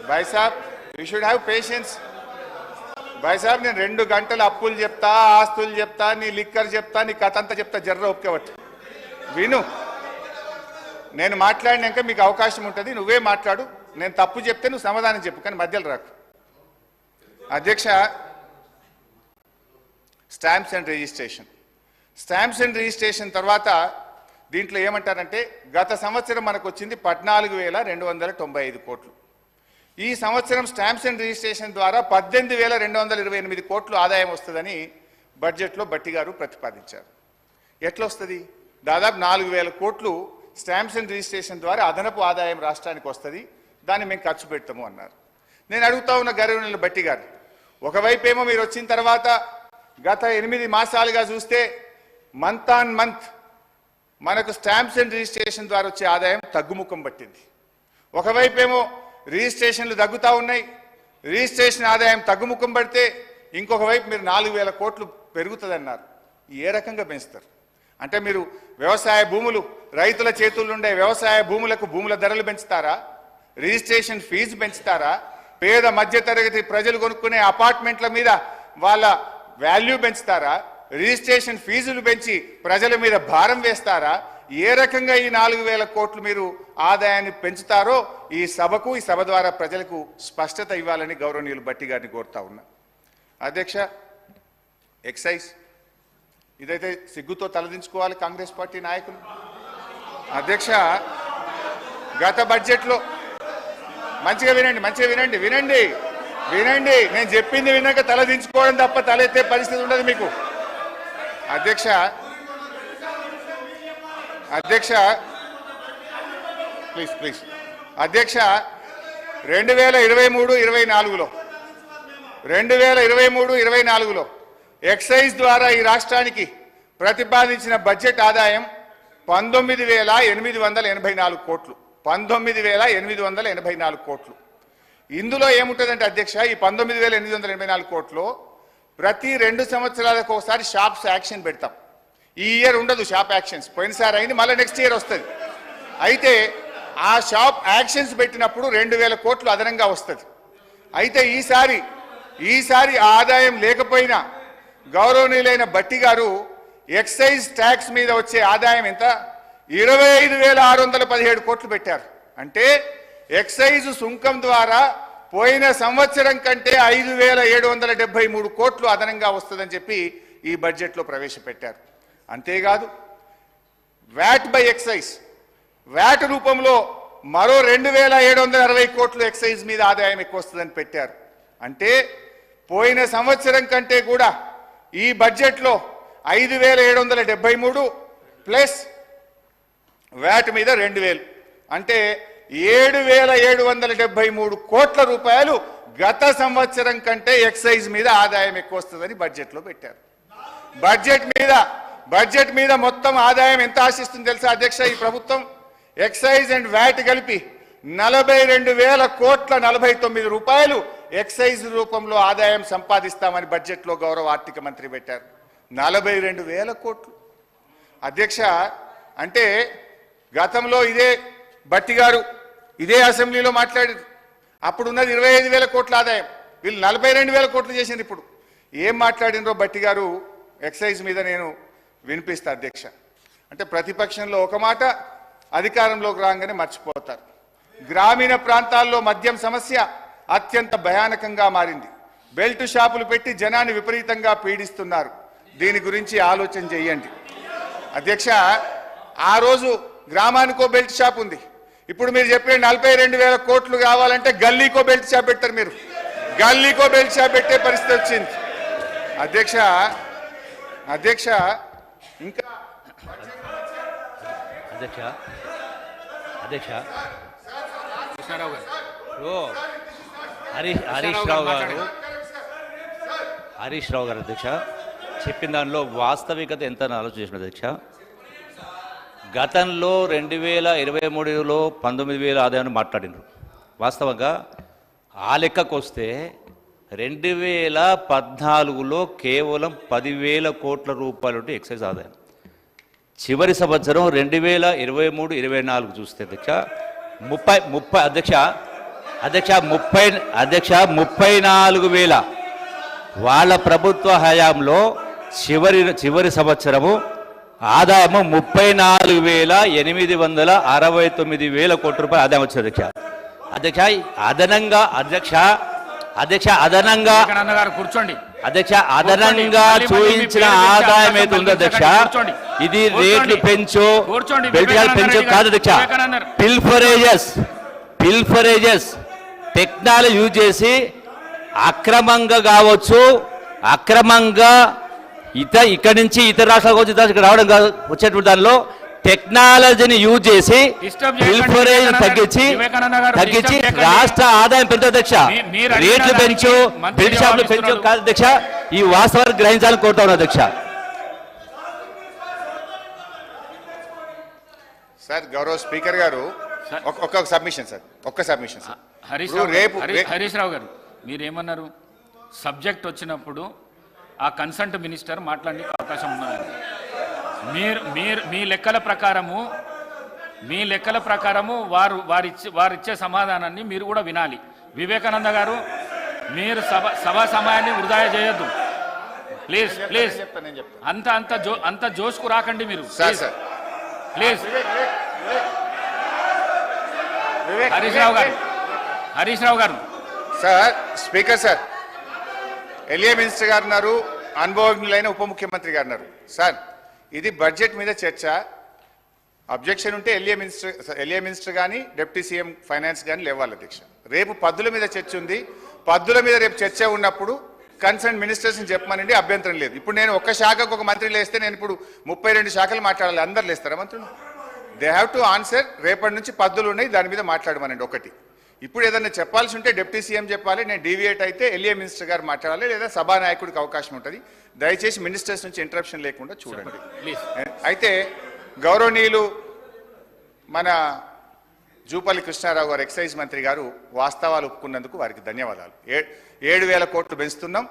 భాయ్ సాబ్ you should have patience. భాయ్ సాబ్ నేను 2 గంటలు అప్పులు చెప్తా, ఆస్తులు చెప్తా, నీ లిక్కర్ చెప్తా, నీ కథ అంతా చెప్తా, జర్ర ఒప్పుకోవట్టు విను. నేను మాట్లాడినాక మీకు అవకాశం ఉంటుంది, నువ్వే మాట్లాడు. నేను తప్పు చెప్తే నువ్వు సమాధానం చెప్పు, కానీ మధ్యలో రాకు. అధ్యక్ష, స్టాంప్స్ అండ్ రిజిస్ట్రేషన్ తర్వాత దీంట్లో ఏమంటారంటే గత సంవత్సరం మనకు వచ్చింది 14,295 కోట్లు. ఈ సంవత్సరం స్టాంప్స్ అండ్ రిజిస్ట్రేషన్ ద్వారా 18,228 కోట్లు ఆదాయం వస్తుందని బడ్జెట్లో బట్టి గారు ప్రతిపాదించారు. ఎట్లా వస్తుంది? దాదాపు 4,000 కోట్లు స్టాంప్స్ అండ్ రిజిస్ట్రేషన్ ద్వారా అదనపు ఆదాయం రాష్ట్రానికి వస్తుంది, దాన్ని మేము ఖర్చు పెడతాము అన్నారు. నేను అడుగుతా ఉన్న గౌరవనీయులు బట్టి గారు, ఒకవైపు ఏమో మీరు వచ్చిన తర్వాత గత 8 మాసాలుగా చూస్తే మంత్ ఆన్ మంత్ మనకు స్టాంప్స్ అండ్ రిజిస్ట్రేషన్ ద్వారా వచ్చే ఆదాయం తగ్గుముఖం పట్టింది. ఒకవైపు ఏమో రిజిస్ట్రేషన్లు తగ్గుతూ ఉన్నాయి, రిజిస్ట్రేషన్ ఆదాయం తగ్గుముఖం పడితే ఇంకొక వైపు మీరు 4,000 కోట్లు పెరుగుతుందన్నారు. ఏ రకంగా పెంచుతారు? అంటే మీరు వ్యవసాయ భూములు, రైతుల చేతుల్లో ఉండే వ్యవసాయ భూములకు భూముల ధరలు పెంచుతారా? Registration fee పెంచుతారా? పేద మధ్యతరగతి ప్రజలు కొనుక్కునే అపార్ట్మెంట్ల మీద వాళ్ళ వాల్యూ పెంచుతారా? రిజిస్ట్రేషన్ ఫీజులు పెంచి ప్రజల మీద భారం వేస్తారా? ఏ రకంగా ఈ 4,000 కోట్లు మీరు ఆదాయాన్ని పెంచుతారో ఈ సభకు, ఈ సభ ద్వారా ప్రజలకు స్పష్టత ఇవ్వాలని గౌరవనీయులు బట్టి గారిని కోరుతా ఉన్నా. అధ్యక్ష, ఎక్సైజ్ ఇదైతే సిగ్గుతో తలదించుకోవాలి కాంగ్రెస్ పార్టీ నాయకులు. అధ్యక్ష, గత బడ్జెట్లో మంచిగా వినండి, నేను చెప్పింది విన్నాక తలదించుకోవడం తప్ప తలెత్తే పరిస్థితి ఉండదు మీకు. అధ్యక్ష, ప్లీజ్ అధ్యక్ష, 2023-24లో ఎక్సైజ్ ద్వారా ఈ రాష్ట్రానికి ప్రతిపాదించిన బడ్జెట్ ఆదాయం 19,884 కోట్లు. 19,884 కోట్లు. ఇందులో ఏముంటుందంటే అధ్యక్ష, ఈ 19,884 కోట్లు ప్రతి 2 సంవత్సరాలకు ఒకసారి షాప్స్ యాక్షన్ పెడతాం. ఈ ఇయర్ ఉండదు షాప్ యాక్షన్స్, పోయినసారి అయింది, మళ్ళీ నెక్స్ట్ ఇయర్ వస్తుంది. అయితే ఆ షాప్ యాక్షన్స్ పెట్టినప్పుడు 2,000 కోట్లు అదనంగా వస్తుంది. అయితే ఈసారి ఆదాయం లేకపోయినా గౌరవనీయులైన బట్టి గారు ఎక్సైజ్ ట్యాక్స్ మీద వచ్చే ఆదాయం ఎంత? 25,617 కోట్లు పెట్టారు. అంటే ఎక్సైజ్ సుంకం ద్వారా పోయిన సంవత్సరం కంటే 5,773 కోట్లు అదనంగా వస్తుందని చెప్పి ఈ బడ్జెట్లో ప్రవేశపెట్టారు. అంతేకాదు వ్యాట్ బై ఎక్సైజ్, వ్యాట్ రూపంలో మరో 2,760 కోట్లు ఎక్సైజ్ మీద ఆదాయం ఎక్కువ వస్తుందని పెట్టారు. అంటే పోయిన సంవత్సరం కంటే కూడా ఈ బడ్జెట్లో 5,773 ప్లస్ వ్యాట్ మీద 2,000 అంటే 7,773 కోట్ల రూపాయలు గత సంవత్సరం కంటే ఎక్సైజ్ మీద ఆదాయం ఎక్కువ వస్తుందని బడ్జెట్లో పెట్టారు. బడ్జెట్ మీద మొత్తం ఆదాయం ఎంత ఆశిస్తుంది తెలుసా అధ్యక్ష? ఈ ప్రభుత్వం ఎక్సైజ్ అండ్ వ్యాట్ కలిపి 42,000 కోట్ల 49 రూపాయలు ఎక్సైజ్ రూపంలో ఆదాయం సంపాదిస్తామని బడ్జెట్లో గౌరవ ఆర్థిక మంత్రి పెట్టారు. 42,000 కోట్లు. అధ్యక్ష, అంటే గతంలో ఇదే బట్టి గారు ఇదే అసెంబ్లీలో మాట్లాడారు. అప్పుడు ఉన్నది 25,000 కోట్ల ఆదాయం, వీళ్ళు 42,000 కోట్లు చేసింది. ఇప్పుడు ఏం మాట్లాడినరో బట్టి గారు ఎక్సైజ్ మీద నేను వినిపిస్తా అధ్యక్ష. అంటే ప్రతిపక్షంలో ఒక మాట, అధికారంలోకి రాగానే మర్చిపోతారు. గ్రామీణ ప్రాంతాల్లో మద్యం సమస్య అత్యంత భయానకంగా మారింది. బెల్ట్ షాపులు పెట్టి జనాన్ని విపరీతంగా పీడిస్తున్నారు. దీని గురించి ఆలోచన చేయండి అధ్యక్ష. ఆ రోజు గ్రామానికో బెల్ట్ షాప్ ఉంది. ఇప్పుడు మీరు చెప్పిన 42,000 కోట్లు కావాలంటే గల్లీకో బెల్ట్ షాప్ పెట్టారు. మీరు గల్లీకో బెల్ట్ షాప్ పెట్టే పరిస్థితి వచ్చింది అధ్యక్ష. ఇంకా అధ్యక్ష హరీష్ రావు గారు అధ్యక్ష చెప్పిన దానిలో వాస్తవికత ఎంత ఆలోచించిన అధ్యక్ష. గతంలో 2023లో 19,000 ఆదాయాన్ని మాట్లాడినారు. వాస్తవంగా ఆ లెక్కకు వస్తే 2014లో కేవలం 10,000 కోట్ల రూపాయలు ఉంటే ఎక్సైజ్ ఆదాయం. చివరి సంవత్సరం 2023-24 చూస్తే అధ్యక్ష 30 అధ్యక్ష అధ్యక్ష 34,000 వాళ్ళ ప్రభుత్వ హయాంలో చివరి సంవత్సరము ఆదాయము 34,869 కోట్ల రూపాయలు ఆదాయం వచ్చింది అధ్యక్ష. అధ్యక్ష అదనంగా కూర్చోండి అధ్యక్ష అదనంగా చూయించిన ఆదాయం అయితే ఉందో అధ్యక్ష, ఇది రేట్లు పెంచు పెంచు కాదు అధ్యక్ష. పిల్ఫరేజెస్ టెక్నాలజీ యూజ్ చేసి అక్రమంగా కావచ్చు, అక్రమంగా ఇక్కడి నుంచి ఇతర రాష్ట్రాలకు వచ్చి ఇక్కడ రావడం కాదు, వచ్చేటువంటి దానిలో టెక్నాలజీని యూజ్ చేసి పిల్ఫరేజ్ తగ్గించి రాష్ట్ర ఆదాయం పెంచు అధ్యక్ష. రేట్లు పెంచు, బెల్ట్ షాపులు పెంచు కాదు అధ్యక్ష. ఈ వాస్తవాన్ని గ్రహించాలని కోరుతా ఉన్నా అధ్యక్ష. సార్ గౌరవ స్పీకర్ గారు ఒక్క సబ్మిషన్ సార్. హరీష్ రావు గారు మీరేమన్నారు? సబ్జెక్ట్ వచ్చినప్పుడు ఆ కన్సల్ట్ మినిస్టర్ మాట్లాడే అవకాశం ఉన్నది. మీ లెక్కల ప్రకారము వారిచ్చే సమాధానాన్ని మీరు కూడా వినాలి. వివేకానంద గారు మీరు సభా సమయాన్ని వృధా చేయొద్దు ప్లీజ్. అంత జోష్కు రాకండి మీరు ప్లీజ్. హరీష్ రావు గారు sir. Speaker sir, LA minister గారు ఉన్నారు, అనుభవజ్ఞులైన ఉప ముఖ్యమంత్రి గారు ఉన్నారు. సార్ ఇది బడ్జెట్ మీద చర్చ. అబ్జెక్షన్ ఉంటే ఎల్ఏ మినిస్టర్ కానీ డిప్యూటీ సీఎం ఫైనాన్స్ కానీ లేవాలి అధ్యక్ష. రేపు పద్దుల మీద చర్చ ఉంది. పద్దుల మీద రేపు చర్చ ఉన్నప్పుడు కన్సర్న్ మినిస్టర్స్ని చెప్పమనండి, అభ్యంతరం లేదు. ఇప్పుడు నేను ఒక్క శాఖకు ఒక మంత్రి లేస్తే నేను ఇప్పుడు 32 శాఖలు మాట్లాడాలి. అందరు లేస్తారా మంత్రులు? They have to answer. రేపటి నుంచి పద్దులు ఉన్నాయి, దాని మీద మాట్లాడమనండి ఒకటి. ఇప్పుడు ఏదైనా చెప్పాల్సి ఉంటే డిప్యూటీ సీఎం చెప్పాలి, నేను డీవియేట్ అయితే ఎల్ఏ మినిస్టర్ గారు మాట్లాడాలి, లేదా సభానాయకుడికి అవకాశం ఉంటుంది. దయచేసి మినిస్టర్స్ నుంచి ఇంటరప్షన్ లేకుండా చూడండి. అయితే గౌరవనీయులు మన జూపల్లి కృష్ణారావు గారు ఎక్సైజ్ మంత్రి గారు వాస్తవాలు ఒప్పుకున్నందుకు వారికి ధన్యవాదాలు. 7,000 కోట్లు పెంచుతున్నాం.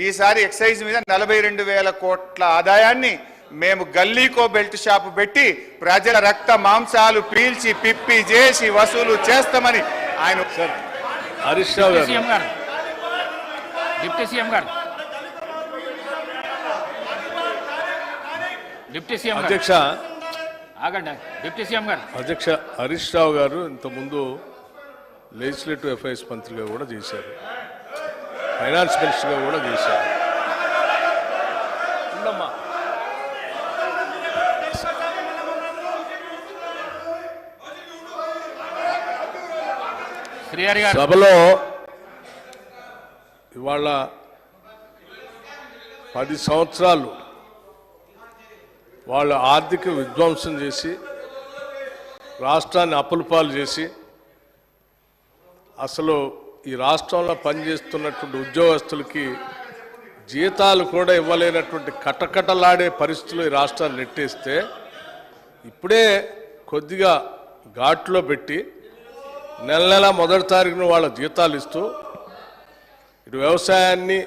ఈసారి ఎక్సైజ్ మీద 42,000 కోట్ల ఆదాయాన్ని మేము గల్లీకో బెల్ట్ షాపు పెట్టి ప్రజల రక్త మాంసాలు పీల్చి పిప్పి చేసి వసూలు చేస్తామని ఆయన హరీష్ రావు గారు డిప్యూటీ సీఎం గారు అధ్యక్ష ఆగండి. డిప్యూటీ సీఎం గారు అధ్యక్ష హరీష్ రావు గారు ఇంతకుముందు లెజిస్లేటివ్ అఫైర్స్ మంత్రిగా కూడా చేశారు, ఫైనాన్స్ మినిస్టర్గా కూడా చేశారు. సభలో ఇవాళ 10 సంవత్సరాలు వాళ్ళు ఆర్థిక విధ్వంసం చేసి రాష్ట్రాన్ని అప్పులపాలు చేసి అసలు ఈ రాష్ట్రంలో పనిచేస్తున్నటువంటి ఉద్యోగస్తులకి జీతాలు కూడా ఇవ్వలేనటువంటి కటకటలాడే పరిస్థితులు ఈ రాష్ట్రాన్ని నెట్టేస్తే ఇప్పుడే కొద్దిగా ఘాట్లో పెట్టి నెల మొదటి తారీఖున వాళ్ళ జీతాలు ఇస్తూ ఇటు వ్యవసాయాన్ని,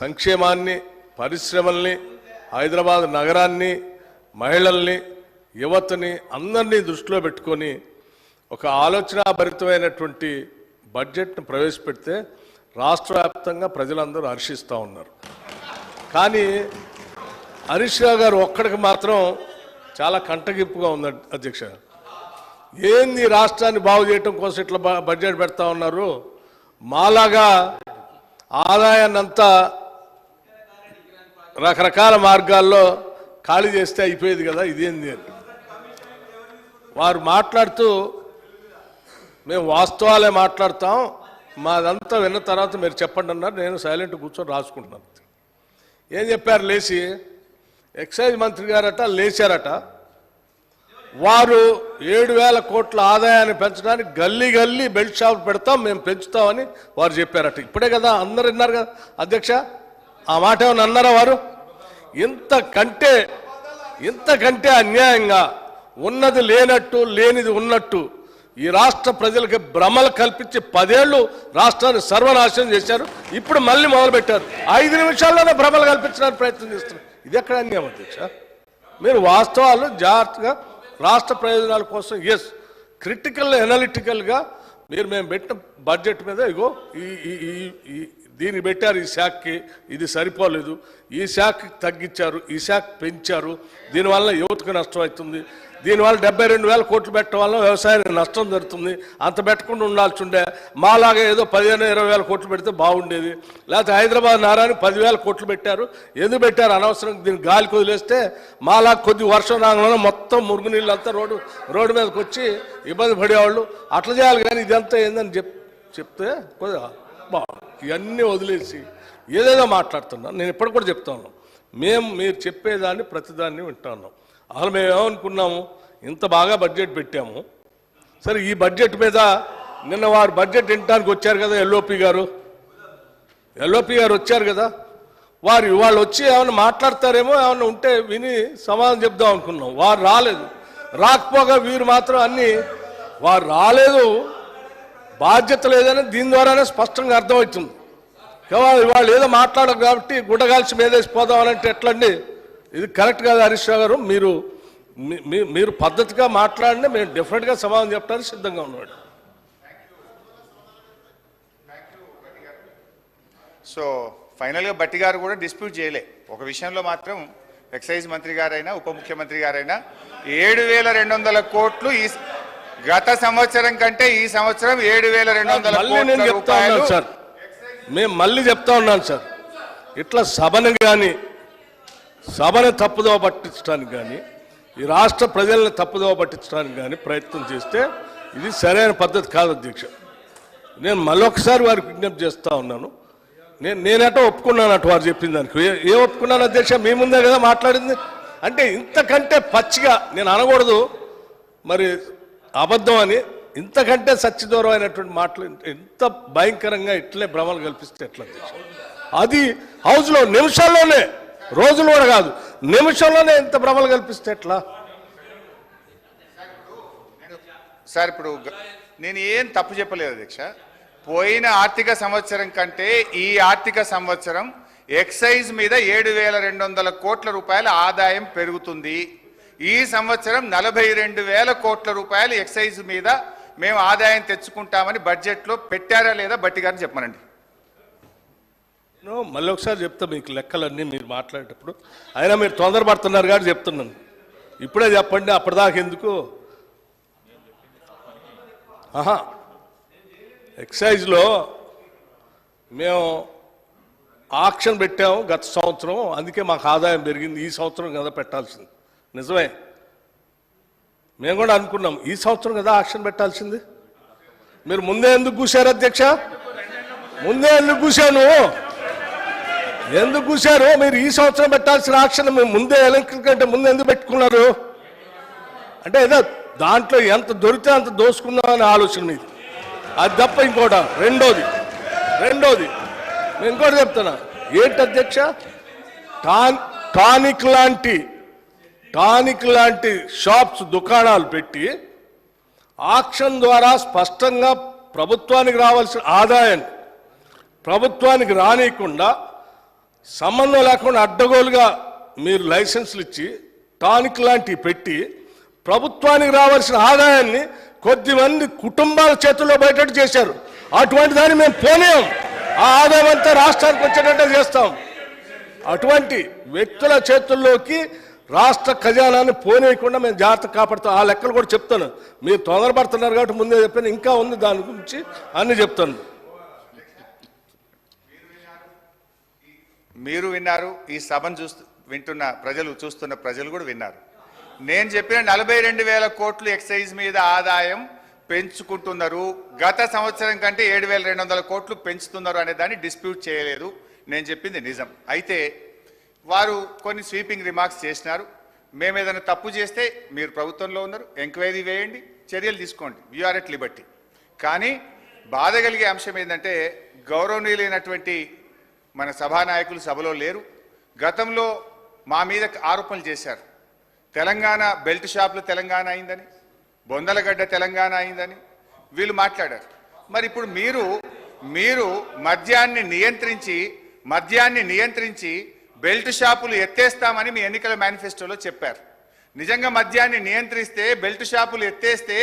సంక్షేమాన్ని, పరిశ్రమల్ని, హైదరాబాద్ నగరాన్ని, మహిళల్ని, యువతని అందరినీ దృష్టిలో పెట్టుకొని ఒక ఆలోచనాభరితమైనటువంటి బడ్జెట్ను ప్రవేశపెడితే రాష్ట్ర వ్యాప్తంగా ప్రజలందరూ హర్షిస్తూ ఉన్నారు. కానీ హరీష్ రావు గారు ఒక్కడికి మాత్రం చాలా కంటగింపుగా ఉంది అధ్యక్ష. ఏంది రాష్ట్రాన్ని బాగు చేయటం కోసం ఇట్లా బడ్జెట్ పెడతా ఉన్నారు, మాలాగా ఆదాయాన్ని అంతా రకరకాల మార్గాల్లో ఖాళీ చేస్తే అయిపోయేది కదా, ఇదేంది అని వారు మాట్లాడుతూ మేము వాస్తవాలే మాట్లాడతాం, మాదంతా విన్న తర్వాత మీరు చెప్పండి అన్నారు. నేను సైలెంట్ కూర్చొని రాసుకుంటున్నాను. ఏం చెప్పారు? లేచి ఎక్సైజ్ మంత్రి గారట లేచారట, వారు 7,000 కోట్ల ఆదాయాన్ని పెంచడానికి గల్లీ గల్లీ బెల్ట్ షాప్ పెడతాం, మేము పెంచుతామని వారు చెప్పారట. ఇప్పుడే కదా అందరు విన్నారు కదా అధ్యక్ష, ఆ మాట ఏమన్నా అన్నారా వారు? ఇంతకంటే అన్యాయంగా ఉన్నది లేనట్టు లేనిది ఉన్నట్టు ఈ రాష్ట్ర ప్రజలకి భ్రమలు కల్పించి 10 ఏళ్ళు రాష్ట్రాన్ని సర్వనాశనం చేశారు. ఇప్పుడు మళ్ళీ మొదలుపెట్టారు. 5 నిమిషాల్లోనే భ్రమలు కల్పించడానికి ప్రయత్నం చేస్తున్నారు. ఇది ఎక్కడ అన్యాయం అధ్యక్ష? మీరు వాస్తవాలు జాగ్రత్తగా రాష్ట్ర ప్రయోజనాల కోసం క్రిటికల్ ఎనాలిటికల్గా మేము పెట్టిన బడ్జెట్ మీద ఇగో దీన్ని పెట్టారు, ఈ శాఖకి ఇది సరిపోలేదు, ఈ శాఖకి తగ్గించారు, ఈ శాఖ పెంచారు, దీనివల్ల యువతకు నష్టం అవుతుంది, దీనివల్ల 72,000 కోట్లు పెట్టడం వల్ల వ్యవసాయానికి నష్టం జరుగుతుంది, అంత పెట్టకుండా ఉండాల్సి ఉండే, మాలాగా ఏదో 15,000-20,000 కోట్లు పెడితే బాగుండేది, లేకపోతే హైదరాబాద్ నగరానికి 10,000 కోట్లు పెట్టారు, ఎందుకు పెట్టారు అనవసరం, దీన్ని గాలికి వదిలేస్తే మాలా కొద్ది వర్షం రాగానే మొత్తం మురుగునీళ్ళు అంతా రోడ్డు మీదకి వచ్చి ఇబ్బంది పడేవాళ్ళు, అట్లా చేయాలి. కానీ ఇదంతా ఏందని చెప్తే కొద్దిగా ఇవన్నీ వదిలేసి ఏదేదో మాట్లాడుతున్నాను. నేను ఇప్పటికి కూడా చెప్తా ఉన్నాను, మీరు చెప్పేదాన్ని ప్రతిదాన్ని వింటున్నాం. అసలు మేము ఏమనుకున్నాము, ఇంత బాగా బడ్జెట్ పెట్టాము, సరే ఈ బడ్జెట్ మీద నిన్న వారు బడ్జెట్ వినడానికి వచ్చారు కదా, ఎల్ఓపి గారు వచ్చారు కదా, వాళ్ళు వచ్చి ఏమైనా మాట్లాడతారేమో, ఏమైనా ఉంటే విని సమాధానం చెప్దాం అనుకున్నాం. వారు రాలేదు. రాకపోగా వీరు మాత్రం వారు రాలేదు, బాధ్యత లేదని దీని ద్వారానే స్పష్టంగా అర్థమవుతుంది. వాళ్ళు ఏదో మాట్లాడరు కాబట్టి గుడ్డగాల్చి మీదేసి పోదామనంటే ఎట్లండి? ఇది కరెక్ట్ కాదు. హరీష్ రావు గారు, మీరు పద్ధతిగా మాట్లాడినా మేము డెఫినెట్గా సమాధానం చెప్పడానికి సిద్ధంగా ఉన్నాడు. సో ఫైనల్గా బట్టి గారు కూడా డిస్ప్యూట్ చేయలే. ఒక విషయంలో మాత్రం ఎక్సైజ్ మంత్రి గారైనా ఉప ముఖ్యమంత్రి గారైనా 7,200 కోట్లు ఈ గత సంవత్సరం కంటే ఈ సంవత్సరం 7,200 కోట్ల రూపాయలు. సార్ మేము మళ్ళీ చెప్తా ఉన్నాను సార్, ఇట్లా సభను తప్పుదోవ పట్టించడానికి కానీ ఈ రాష్ట్ర ప్రజలను తప్పుదోవ పట్టించడానికి కానీ ప్రయత్నం చేస్తే ఇది సరైన పద్ధతి కాదు అధ్యక్ష. నేను మళ్ళొకసారి వారికి విజ్ఞప్తి చేస్తూ ఉన్నాను. నేనటో ఒప్పుకున్నాను, అటు వారు చెప్పిన దానికి ఏ ఒప్పుకున్నాను అధ్యక్ష? మీ ముందే కదా మాట్లాడింది. అంటే ఇంతకంటే పచ్చిగా నేను అనకూడదు, మరి అబద్ధం అని, ఇంతకంటే సత్యదూరమైనటువంటి మాటలు ఎంత భయంకరంగా ఇట్లే భ్రమలు కల్పిస్తే ఎట్లా అధ్యక్ష? అది హౌస్లో నిమిషాల్లోనే, రోజులు కూడా కాదు, నిమిషంలోనే ఎంత భ్రమలు కల్పిస్తే ఎట్లా సార్? ఇప్పుడు నేను ఏం తప్పు చెప్పలేదు అధ్యక్ష. పోయిన ఆర్థిక సంవత్సరం కంటే ఈ ఆర్థిక సంవత్సరం ఎక్సైజ్ మీద 7,200 కోట్ల రూపాయల ఆదాయం పెరుగుతుంది. ఈ సంవత్సరం 42,000 కోట్ల రూపాయలు ఎక్సైజ్ మీద మేము ఆదాయం తెచ్చుకుంటామని బడ్జెట్లో పెట్టారా లేదా బట్టి గారిని చెప్పమనండి. మళ్ళీ ఒకసారి చెప్తా మీకు లెక్కలన్నీ మీరు మాట్లాడేటప్పుడు. అయినా మీరు తొందరపడుతున్నారు కాబట్టి చెప్తున్నాను, ఇప్పుడే చెప్పండి, అప్పటిదాకా ఎందుకు? ఎక్సైజ్లో మేము ఆక్షన్ పెట్టాము గత సంవత్సరం, అందుకే మాకు ఆదాయం పెరిగింది. ఈ సంవత్సరం కదా పెట్టాల్సింది, నిజమే. మేము కూడా అనుకున్నాం ఈ సంవత్సరం కదా ఆక్షన్ పెట్టాల్సింది. మీరు ముందే ఎందుకు కూశారు అధ్యక్ష? ముందే ఎందుకు కూశాను? ఎందుకు కూశారు? మీరు ఈ సంవత్సరం పెట్టాల్సిన ఆక్షన్ మేము ముందే ఎలక్ట్రిక్ కంటే ముందు ఎందుకు పెట్టుకున్నారు? అంటే ఏదో దాంట్లో ఎంత దొరికితే అంత దోసుకుందామనే ఆలోచన మీది, అది తప్ప ఇంకోట. రెండోది నేను ఇంకోటి చెప్తున్నా, ఏంటి అధ్యక్ష? టానిక్ లాంటి షాప్స్, దుకాణాలు పెట్టి ఆక్షన్ ద్వారా స్పష్టంగా ప్రభుత్వానికి రావాల్సిన ఆదాయాన్ని ప్రభుత్వానికి రానియకుండా, సంబంధం లేకుండా అడ్డగోలుగా మీరు లైసెన్సులు ఇచ్చి టానిక్ లాంటివి పెట్టి ప్రభుత్వానికి రావాల్సిన ఆదాయాన్ని కొద్దిమంది కుటుంబాల చేతుల్లో బయటట్టు చేశారు. అటువంటి దాన్ని మేము పోనీయం, ఆ ఆదాయం అంతా రాష్ట్రానికి వచ్చేటట్టే చేస్తాం. అటువంటి వ్యక్తుల చేతుల్లోకి రాష్ట్ర ఖజానాన్ని పోనీయకుండా మేము జాగ్రత్త కాపాడుతాం. ఆ లెక్కలు కూడా చెప్తాను. మీరు తొందరపడుతున్నారు కాబట్టి ముందే చెప్పాను, ఇంకా ఉంది దాని గురించి అన్ని చెప్తాను. మీరు విన్నారు, ఈ సభను వింటున్న ప్రజలు, చూస్తున్న ప్రజలు కూడా విన్నారు. నేను చెప్పిన 42,000 కోట్లు ఎక్సైజ్ మీద ఆదాయం పెంచుకుంటున్నారు, గత సంవత్సరం కంటే 7,200 కోట్లు పెంచుతున్నారు అనే దాన్ని డిస్ప్యూట్ చేయలేదు. నేను చెప్పింది నిజం. అయితే వారు కొన్ని స్వీపింగ్ రిమార్క్స్ చేసినారు. మేము ఏదైనా తప్పు చేస్తే మీరు ప్రభుత్వంలో ఉన్నారు, ఎంక్వైరీ వేయండి, చర్యలు తీసుకోండి, వీఆర్ ఎట్ లిబర్టీ. కానీ బాధ కలిగే అంశం ఏంటంటే, గౌరవనీయులైనటువంటి మన సభానాయకులు సభలో లేరు. గతంలో మా మీద ఆరోపణలు చేశారు, తెలంగాణ బెల్ట్ షాపులు తెలంగాణ అయిందని, బొందలగడ్డ తెలంగాణ అయిందని వీళ్ళు మాట్లాడారు. మరి ఇప్పుడు మీరు మద్యాన్ని నియంత్రించి బెల్ట్ షాపులు ఎత్తేస్తామని మీ ఎన్నికల మేనిఫెస్టోలో చెప్పారు. నిజంగా మద్యాన్ని నియంత్రిస్తే బెల్ట్ షాపులు ఎత్తేస్తే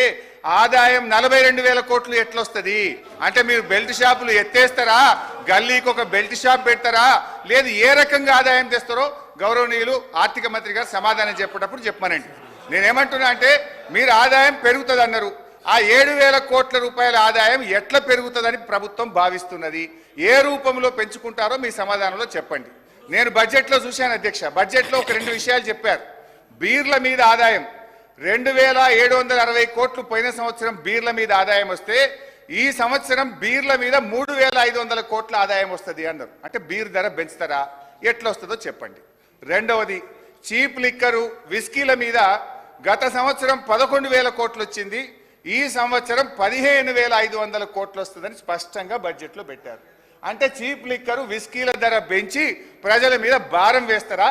ఆదాయం 42,000 కోట్లు ఎట్లొస్తుంది? అంటే మీరు బెల్ట్ షాపులు ఎత్తేస్తారా, గల్లీకి ఒక బెల్ట్ షాప్ పెడతారా, లేదు ఏ రకంగా ఆదాయం తెస్తారో గౌరవనీయులు ఆర్థిక మంత్రి గారు సమాధానం చెప్పేటప్పుడు చెప్పమనండి. నేనేమంటున్నా అంటే మీరు ఆదాయం పెరుగుతుంది అన్నారు, ఆ 7,000 కోట్ల రూపాయల ఆదాయం ఎట్లా పెరుగుతుందని ప్రభుత్వం భావిస్తున్నది, ఏ రూపంలో పెంచుకుంటారో మీ సమాధానంలో చెప్పండి. నేను బడ్జెట్లో చూశాను అధ్యక్ష, బడ్జెట్లో ఒక 2 విషయాలు చెప్పారు. బీర్ల మీద ఆదాయం 2,760 కోట్లు పోయిన సంవత్సరం బీర్ల మీద ఆదాయం వస్తే ఈ సంవత్సరం బీర్ల మీద 3,500 కోట్ల ఆదాయం వస్తుంది అన్నారు. అంటే బీర్ ధర పెంచుతారా, ఎట్లా వస్తుందో చెప్పండి. రెండవది చీప్ లిక్కరు విస్కీల మీద గత సంవత్సరం 11,000 కోట్లు వచ్చింది, ఈ సంవత్సరం 15,500 కోట్లు వస్తుందని స్పష్టంగా బడ్జెట్లో పెట్టారు. అంటే చీప్ లిక్కరు విస్కీల ధర పెంచి ప్రజల మీద భారం వేస్తారా?